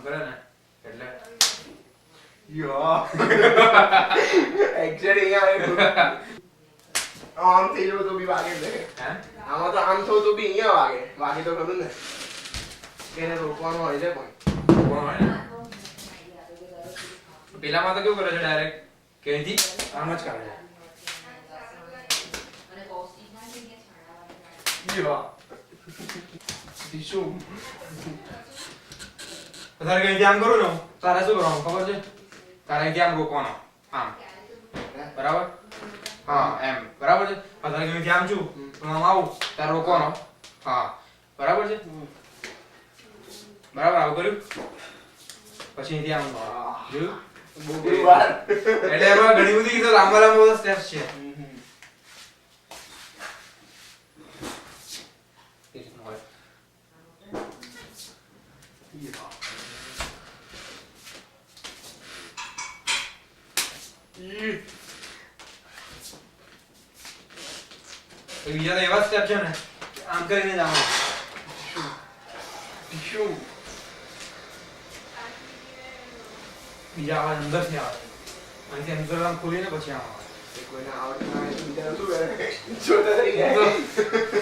કરે ને એટલે યો એક્ઝેક્ટ અહીંયા આમ થઈ જવું તો બી વાગે છે હે આમાં તો આમ થવું તો બી અહીંયા વાગે વાગે તો ખરું ને એને રોકવાનું હોય છે પણ કોણ હોય ને પેલામાં તો કેવું કરે છે ડાયરેક્ટ કે અહીંથી આમ જ કાઢે છે યો શું તારે અહીંથી આમ કરું ને તારે શું કરવાનું ખબર છે તારે અહીંથી આમ રોકવાનો આમ બરાબર હા એમ બરાબર છે તારે અહીંથી આમ છું તો આમ આવું તારે રોકવાનો હા બરાબર છે બરાબર આવું કર્યું પછી અહીંથી આમ જોયું બહુ વાર એટલે એમાં ઘણી બધી તો લાંબા લાંબા સ્ટેપ્સ છે બીજા તો એવા સ્ટેપ છે ને આમ કરીને જ આવવાનું શું બીજા આવા અંદરથી આવે અહીંથી અંદર આમ ખોલીને પછી આમ આવે કોઈને આવડતું ના હોય તો બીજાને શું કરે જોતા રહી જાય